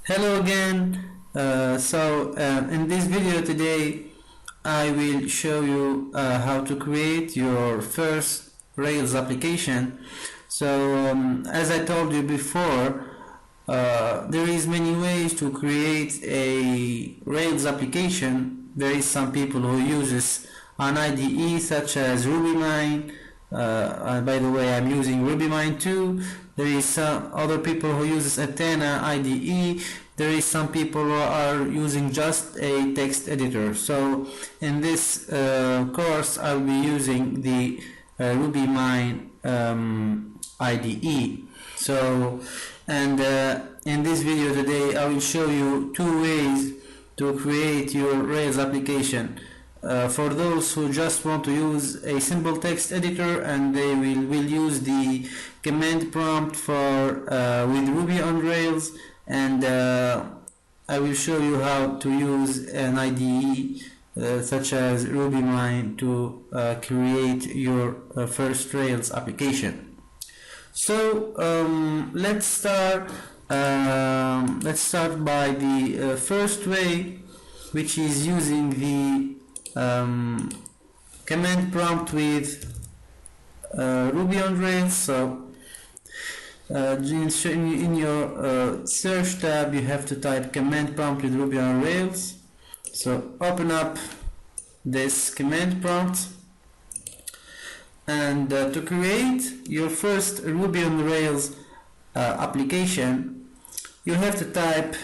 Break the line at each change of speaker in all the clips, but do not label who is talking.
Hello again. In this video today, I will show you how to create your first Rails application. As I told you before, there is many ways to create a Rails application. There is some people who uses an IDE such as RubyMine. By the way, I'm using RubyMine too. There is some other people who uses Athena IDE. There is some people who are using just a text editor. So in this course, I'll be using the RubyMine IDE. In this video today, I will show you two ways to create your Rails application. For those who just want to use a simple text editor, and they will use the command prompt for with Ruby on Rails, and I will show you how to use an IDE such as RubyMine to create your first Rails application. Let's start by the first way, which is using the command prompt with Ruby on Rails. In your search tab, you have to type command prompt with Ruby on Rails. So open up this command prompt, and to create your first Ruby on Rails application, you have to type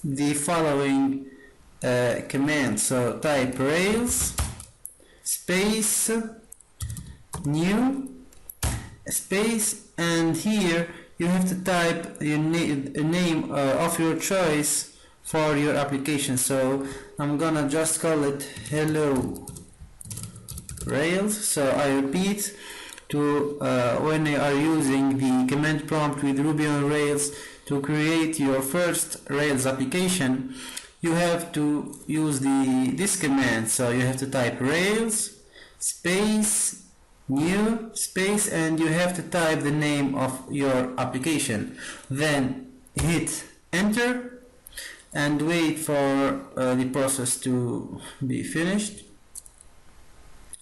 the following command. So type Rails space new space, and here you have to type your name of your choice for your application. So I'm gonna just call it Hello Rails. So I repeat, to when you are using the command prompt with Ruby on Rails to create your first Rails application, you have to use this command. So you have to type Rails space new space, and you have to type the name of your application. Then hit enter and wait for the process to be finished.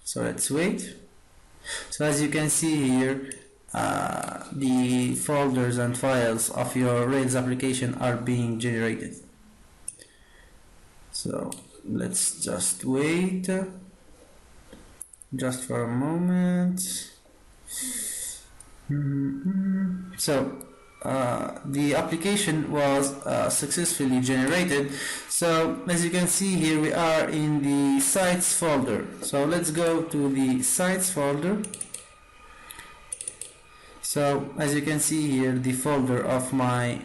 So let's wait. So as you can see here, the folders and files of your Rails application are being generated. So let's just wait just for a moment. So the application was successfully generated. So as you can see here, we are in the sites folder. So let's go to the sites folder. So as you can see here, the folder of my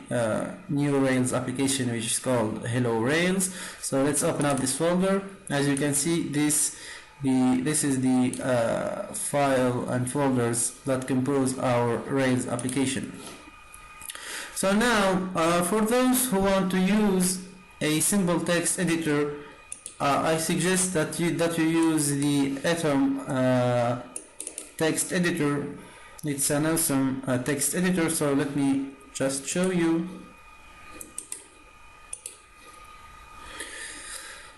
new Rails application, which is called Hello Rails. So let's open up this folder. As you can see, this is the file and folders that compose our Rails application. So now, for those who want to use a simple text editor, I suggest that you use the Atom text editor. It's an awesome text editor. So let me just show you.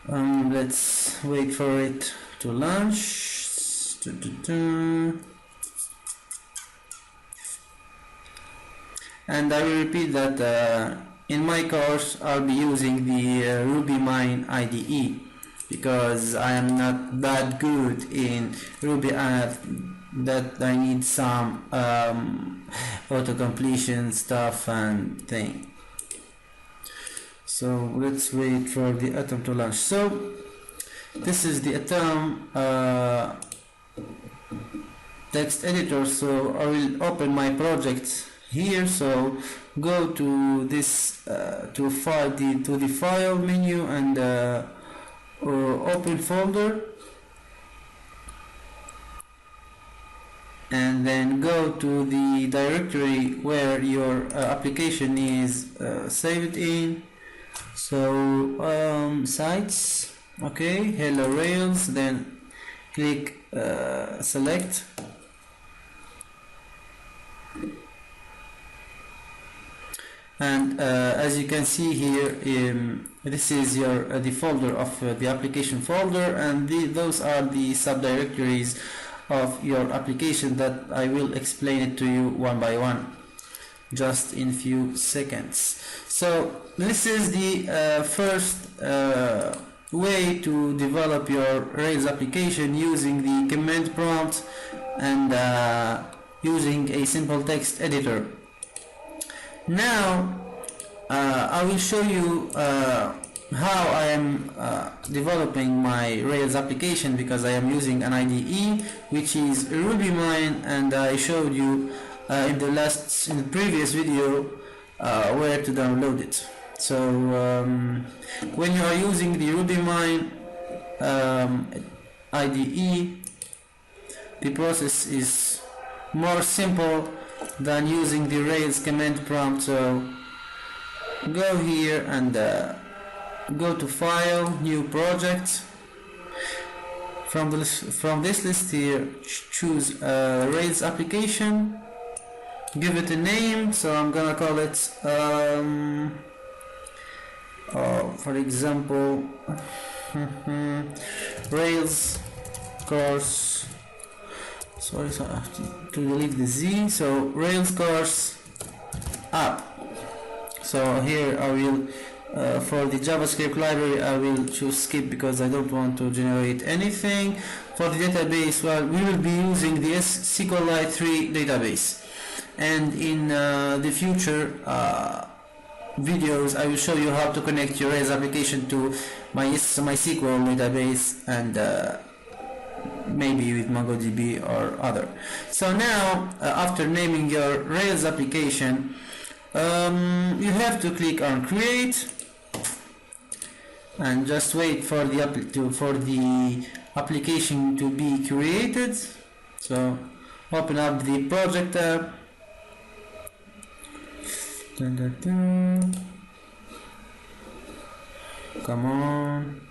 Let's wait for it to launch. And I will repeat that in my course I'll be using the RubyMine IDE, because I am not that good in Ruby, that I need some auto-completion stuff and thing. So let's wait for the Atom to launch. So this is the Atom text editor. So I will open my project here. So go to this to the file menu and open folder, and then go to the directory where your application is saved in. So sites, okay, Hello Rails, then click select, and as you can see here, this is your the folder of the application folder, and those are the subdirectories of your application that I will explain it to you one by one just in few seconds. So this is the first way to develop your Rails application using the command prompt and using a simple text editor. Now I will show you how I am developing my Rails application, because I am using an IDE which is RubyMine, and I showed you in the previous video where to download it. So when you are using the RubyMine IDE, the process is more simple than using the Rails command prompt. So go here and go to File, New Project. From this list here, choose Rails application. Give it a name. So I'm gonna call it, for example, Rails course. Sorry, so I have to delete the Z. So Rails course app. So here I will, for the JavaScript library, I will choose skip because I don't want to generate anything. For the database, well, we will be using the SQLite 3 database, and in the future videos I will show you how to connect your Rails application to my MySQL database, and maybe with MongoDB or other. So now after naming your Rails application, you have to click on create and just wait for the application to be created. So open up the project tab. Come on.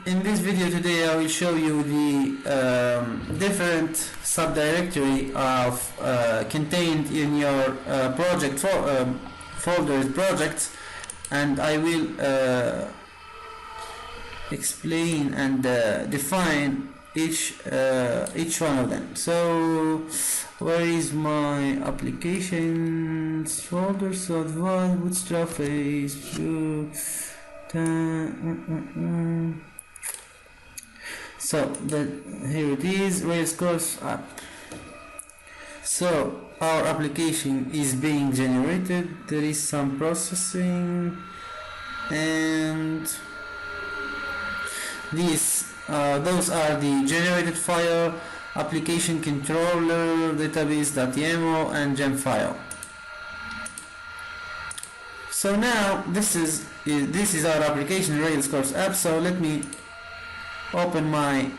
In this video today I will show you the different subdirectory of contained in your project folders projects, and I will explain and define each one of them. So where is my applications folder? So advanced, bootstrap, Facebook. So here it is, Rails course app. So our application is being generated. There is some processing, and those are the generated file, application controller, database.yaml, and Gemfile. So now this is our application, Rails course app. So let me open my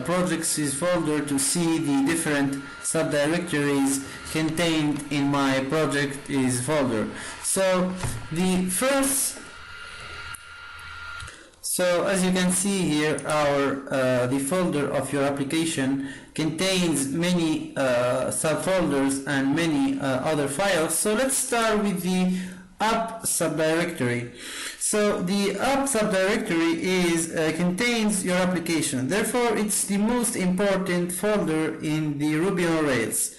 projects folder to see the different subdirectories contained in my project folder. So so as you can see here, the folder of your application contains many subfolders and many other files. So let's start with the app subdirectory. So the app subdirectory contains your application. Therefore, it's the most important folder in the Ruby on Rails,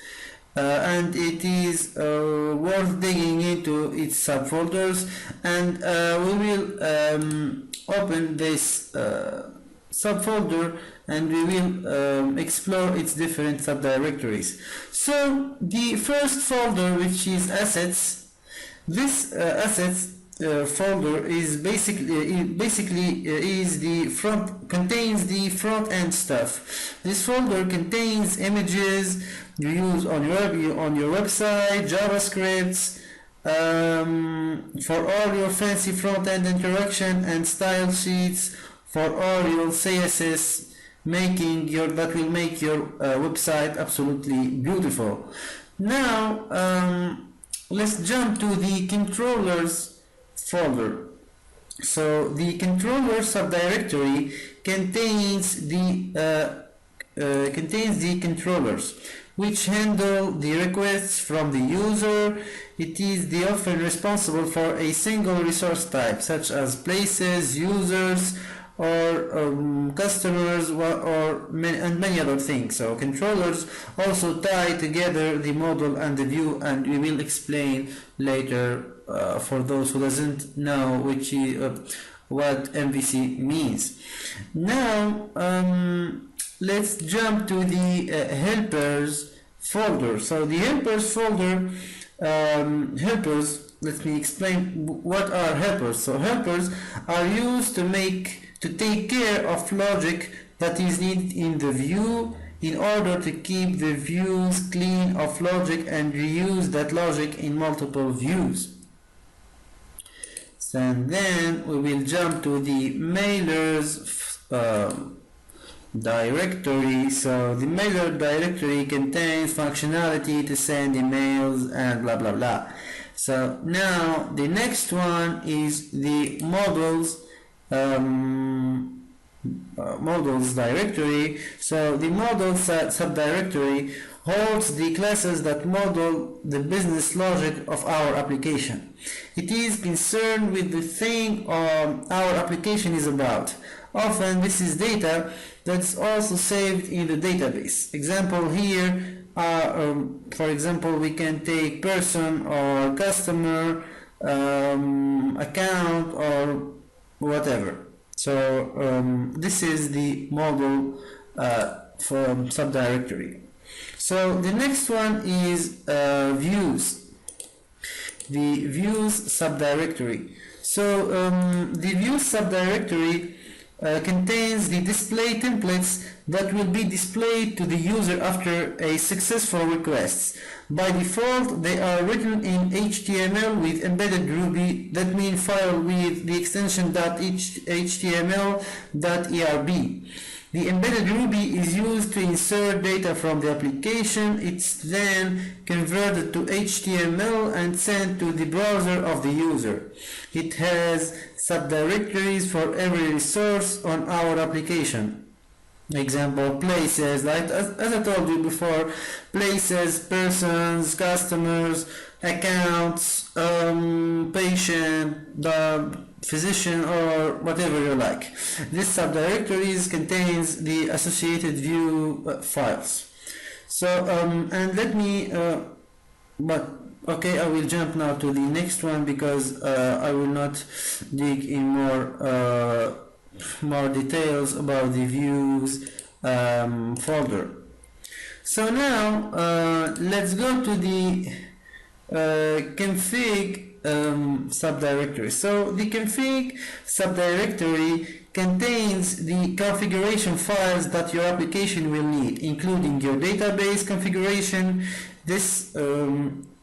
and it is worth digging into its subfolders. And we will open this subfolder, and we will explore its different subdirectories. So the first folder, which is assets, this assets folder is contains the front end stuff. This folder contains images you use on your website, JavaScripts, for all your fancy front end interaction, and style sheets for all your CSS that will make your website absolutely beautiful. Now let's jump to the controllers folder. So the controller subdirectory contains the controllers. which handle the requests from the user. It is the often responsible for a single resource type, such as places, users, or customers, and many other things. So controllers also tie together the model and the view, and we will explain later for those who doesn't know what MVC means. Now let's jump to the helpers folder. So the helpers folder, let me explain what are helpers. So helpers are used to take care of logic that is needed in the view in order to keep the views clean of logic and reuse that logic in multiple views. So, and then we will jump to the mailers directory. So the mailer directory contains functionality to send emails and blah blah blah. So now the next one is the models directory. So the models subdirectory holds the classes that model the business logic of our application. It is concerned with the thing our application is about. Often this is data that's also saved in the database. Example here, for example, we can take person or customer, account, or whatever. So this is the model from subdirectory. So the next one is views. The views subdirectory. So the views subdirectory contains the display templates that will be displayed to the user after a successful request. By default, they are written in HTML with embedded Ruby, that means file with the extension .html.erb. The embedded Ruby is used to insert data from the application. It's then converted to HTML and sent to the browser of the user. It has subdirectories for every resource on our application. Example, places, like as I told you before, places, persons, customers, accounts, patient, the physician, or whatever you like. This subdirectories contains the associated view files. So and let me okay, I will jump now to the next one because I will not dig in more details about the views folder. So now let's go to the config subdirectory. So the config subdirectory contains the configuration files that your application will need, including your database configuration, this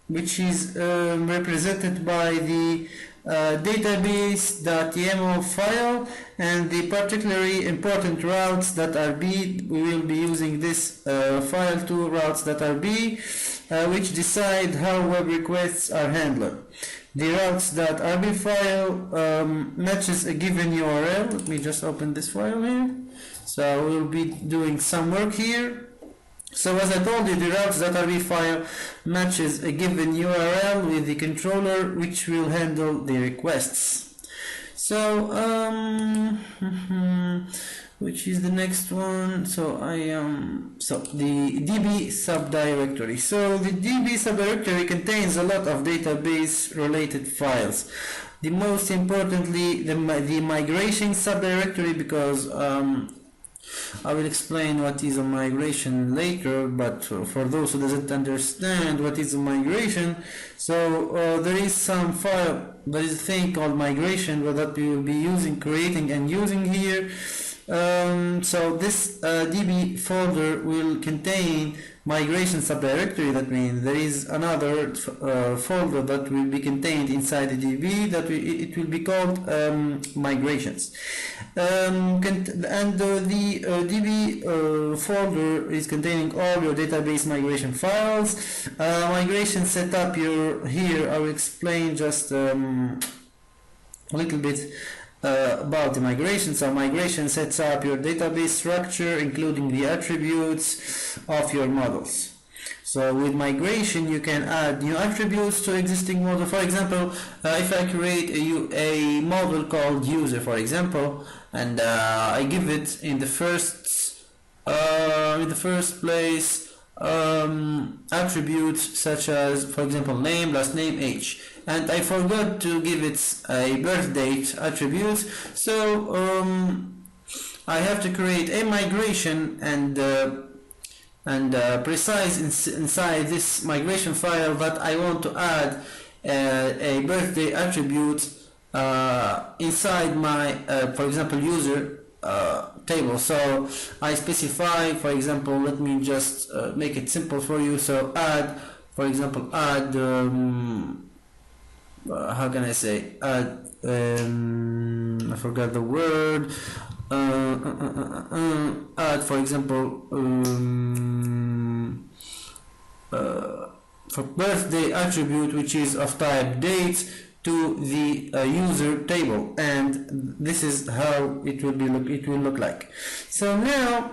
which is represented by the database.yaml file, and the particularly important routes.rb. We will be using this file to routes.rb, which decide how web requests are handled. The routes.rb file matches a given URL. Let me just open this file here. So we'll be doing some work here. So as I told you, the routes.rb file matches a given URL with the controller, which will handle the requests. So which is the next one? So so the DB subdirectory. So the DB subdirectory contains a lot of database related files. The most importantly, the migration subdirectory, because I will explain what is a migration later, but for those who doesn't understand what is a migration, so there is some file, there is a thing called migration that we will be creating and using here. So this DB folder will contain migration subdirectory. That means there is another folder that will be contained inside the DB that it will be called migrations. And the DB folder is containing all your database migration files. Migration setup here I will explain just a little bit about the migration. So migration sets up your database structure, including the attributes of your models. So with migration you can add new attributes to existing model. For example, if I create a model called user, for example, and I give it in the first place attributes such as, for example, name, last name, age, and I forgot to give it a birth date attribute, so I have to create a migration and precise inside this migration file that I want to add a birthday attribute inside my for example user table. So I specify, for example, let me just make it simple for you. So add, for example, add how can I say, add I forgot the word, add, for example, for birthday attribute which is of type date to the user table, and this is how it will look like. So now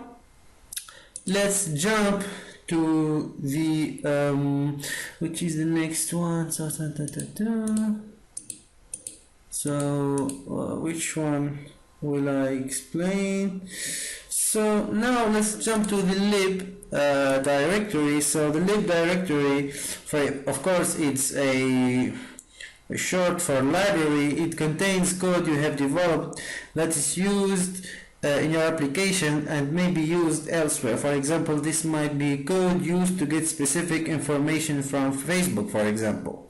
let's jump to the which is the next one. So which one will I explain? So now let's jump to the lib directory. So the lib directory, of course, it's a short for library. It contains code you have developed that is used in your application and may be used elsewhere. For example, this might be code used to get specific information from Facebook, for example.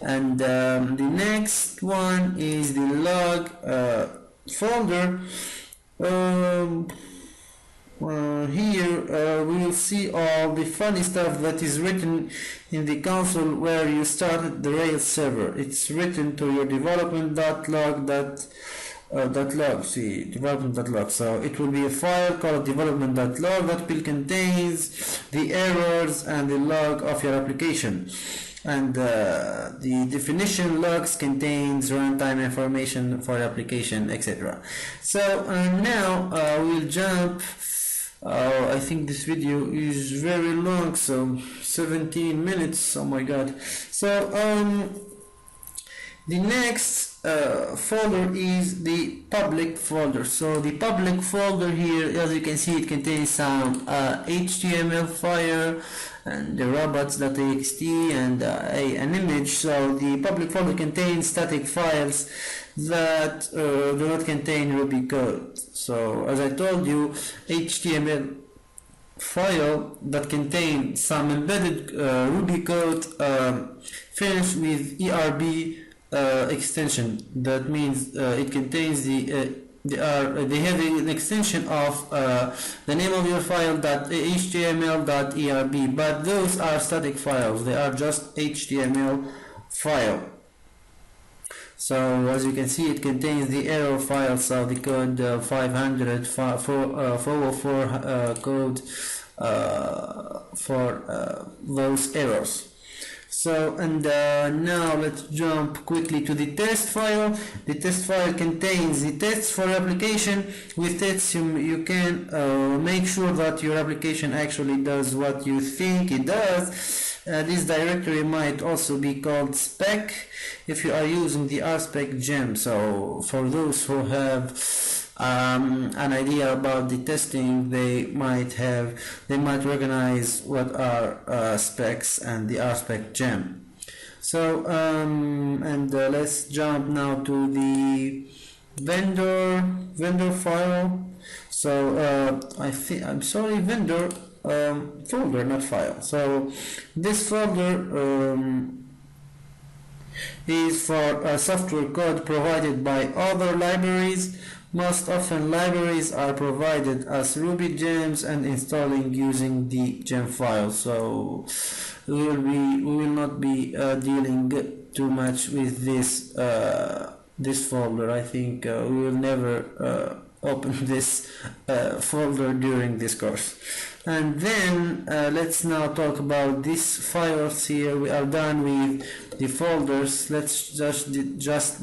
And the next one is the log folder. Here we will see all the funny stuff that is written in the console where you started the Rails server. It's written to your development.log development.log. So it will be a file called development.log that will contains the errors and the log of your application. And the definition logs contains runtime information for application, etc. So now we'll jump. I think this video is very long, so 17 minutes. Oh my god. So the next folder is the public folder. So the public folder here, as you can see, it contains some HTML file and the robots.txt and an image. So the public folder contains static files that do not contain Ruby code. So as I told you, HTML file that contains some embedded Ruby code finished with ERB extension. That means it contains they have an extension of the name of your file .html.erb, but those are static files. They are just HTML file. So as you can see, it contains the error file, so the code 404 code for those errors. So and now let's jump quickly to the test file. The test file contains the tests for application. With tests you can make sure that your application actually does what you think it does. This directory might also be called spec if you are using the rspec gem. So for those who have an idea about the testing, they might recognize what are specs and the rspec gem. So let's jump now to the vendor file. So vendor folder, not file. So this folder is for software code provided by other libraries. Most often libraries are provided as Ruby gems and installing using the Gemfile. So we will not be dealing too much with this folder. I think we will never open this folder during this course. And then let's now talk about these files here. We are done with the folders. Let's just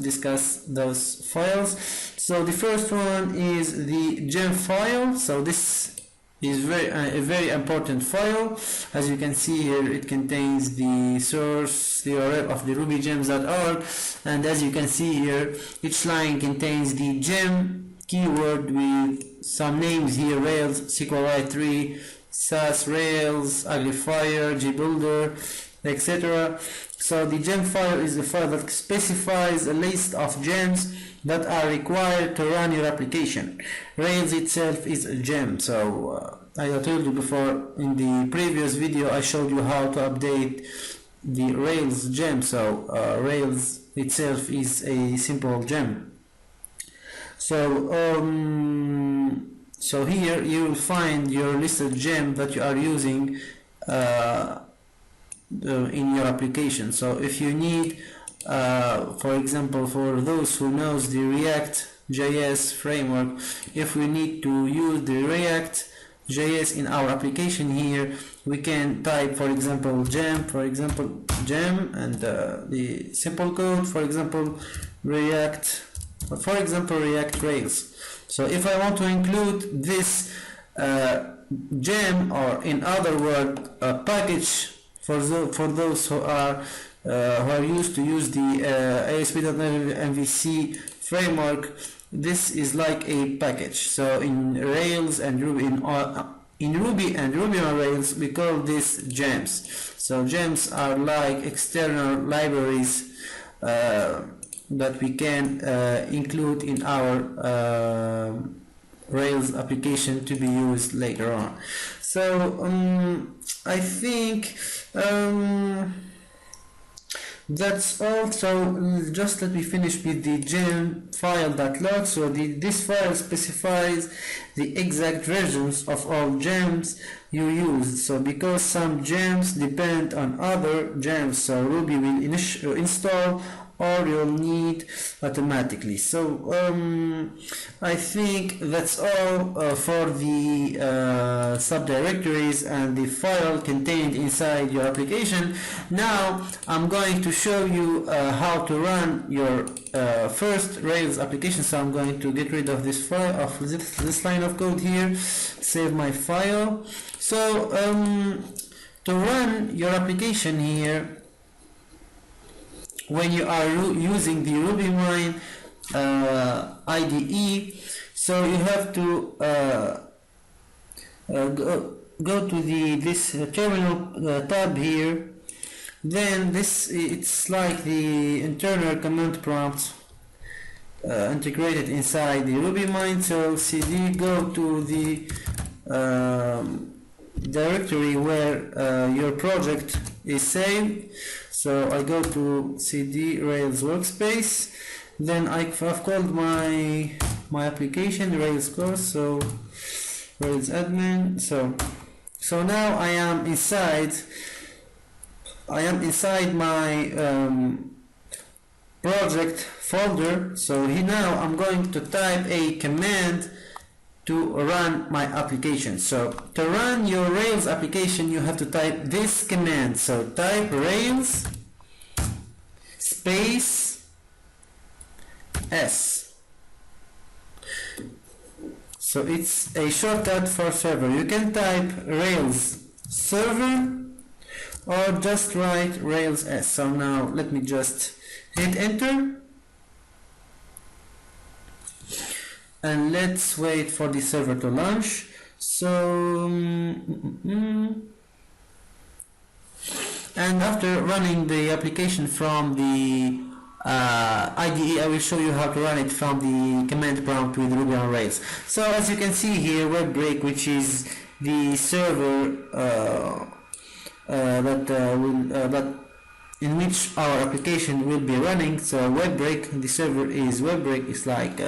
discuss those files. So the first one is the Gemfile. So this is a very important file. As you can see here, it contains the source, the URL of the rubygems.org, and as you can see here, each line contains the gem keyword with some names here: Rails, SQLite3, SAS, Rails, Uglifier, JBuilder, etc. So the gem file is the file that specifies a list of gems that are required to run your application. Rails itself is a gem. So as I told you before in the previous video, I showed you how to update the Rails gem. So Rails itself is a simple gem. So so here you will find your listed gem that you are using in your application. So if you need, for example, for those who knows the React.js framework, if we need to use the React.js in our application here, we can type, for example, gem, and the simple code, for example, React Rails. So if I want to include this gem, or in other words, a package for those who are used to use the ASP.NET MVC framework, this is like a package. So in Rails and Ruby, in Ruby and Ruby on Rails, we call this gems. So gems are like external libraries that we can include in our Rails application to be used later on. So I think that's all. So just let me finish with the gemfile.log. So this file specifies the exact versions of all gems you use. So because some gems depend on other gems, so Ruby will install or you'll need automatically. So I think that's all for the subdirectories and the file contained inside your application. Now I'm going to show you how to run your first Rails application. So I'm going to get rid of this file, of this line of code here, save my file. So to run your application here, when you are using the RubyMine IDE, so you have to go to this terminal tab here. Then it's like the internal command prompt integrated inside the RubyMine. So cd, go to the directory where your project is saved. So I go to cd Rails workspace, then I've called my application Rails course, so Rails admin. So now I am inside my project folder. So here now I'm going to type a command to run my application. So to run your Rails application, you have to type this command. So type Rails space S. So it's a shortcut for server. You can type Rails server or just write Rails S. So now let me just hit enter. And let's wait for the server to launch. So and after running the application from the IDE, I will show you how to run it from the command prompt with Ruby on Rails. So as you can see here, WebBreak, which is the server that in which our application will be running. So WebBreak, the server is WebBreak, is like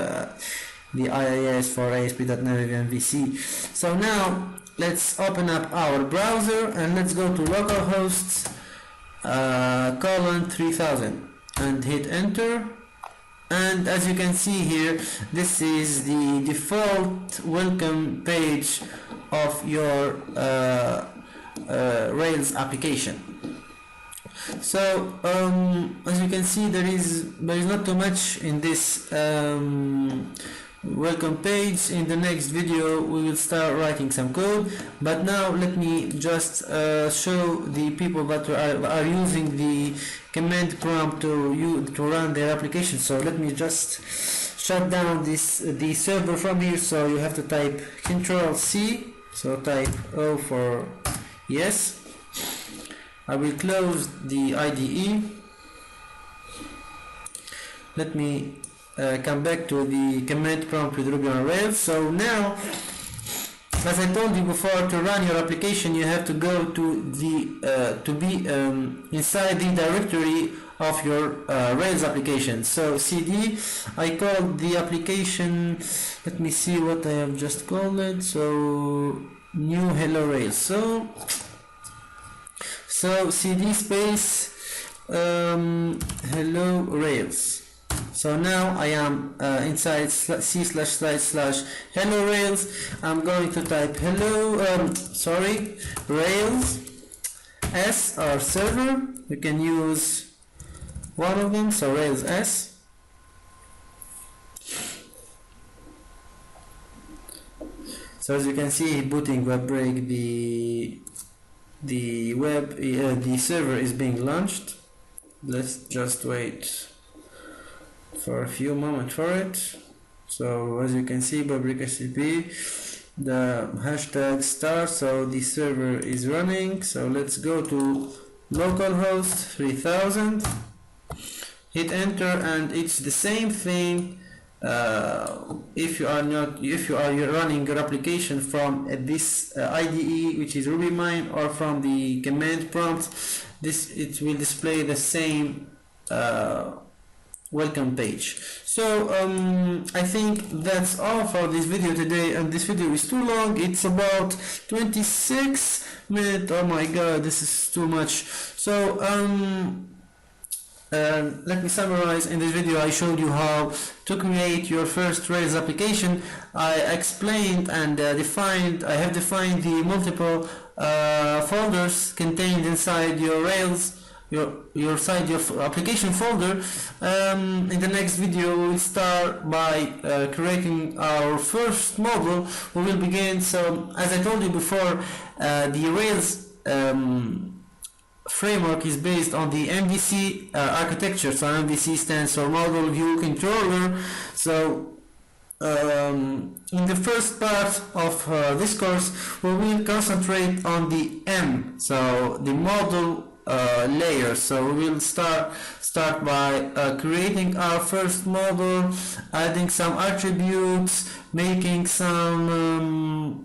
the IIS for ASP.NET MVC. So now let's open up our browser and let's go to localhost :3000 and hit enter. And as you can see here, this is the default welcome page of your Rails application. So as you can see, there is not too much in this welcome page. In the next video we will start writing some code, but now let me just show the people that are using the command prompt to run their application. So let me just shut down the server from here. So you have to type Ctrl+C, so type O for yes. I will close the IDE. Let me come back to the command prompt with Ruby on Rails. So now, as I told you before, to run your application you have to go to the inside the directory of your Rails application. So cd, I called the application, let me see what I have just called it, so new hello Rails. So cd space hello Rails. So now I am inside c//hello Rails. I'm going to type hello Rails s or server. You can use one of them, so Rails s. So as you can see, booting web break, the server is being launched. Let's just wait for a few moments for it. So as you can see, Babrik SCP, the hashtag star, so the server is running. So let's go to localhost 3000, hit enter, and it's the same thing. If you are running your application from this IDE, which is RubyMine, or from the command prompt, it will display the same welcome page. So I think that's all for this video today, and this video is too long. It's about 26 minutes. Oh my god, this is too much. So let me summarize. In this video I showed you how to create your first Rails application. I explained and I have defined the multiple folders contained inside your Rails, your application folder. In the next video we will start by creating our first module. We will begin, so as I told you before, the Rails framework is based on the MVC architecture. So MVC stands for Model View Controller. So in the first part of this course we will concentrate on the M, so the model layer. So we will start by creating our first model, adding some attributes, making some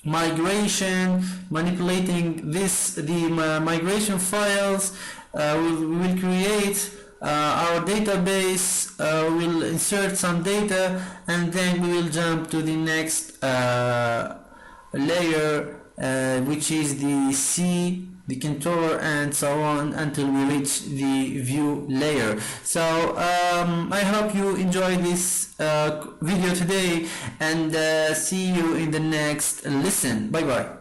migration, manipulating the migration files. We will create our database, we'll insert some data, and then we will jump to the next layer, which is the C, the controller, and so on until we reach the view layer. So I hope you enjoy this video today, and see you in the next lesson. Bye bye.